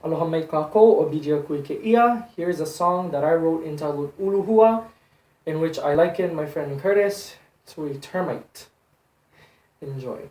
Aloha mai kako o Bijia Kui Ke Ia. Here's a song that I wrote entitled Uluhua, in which I liken my friend Curtis to a termite. Enjoy.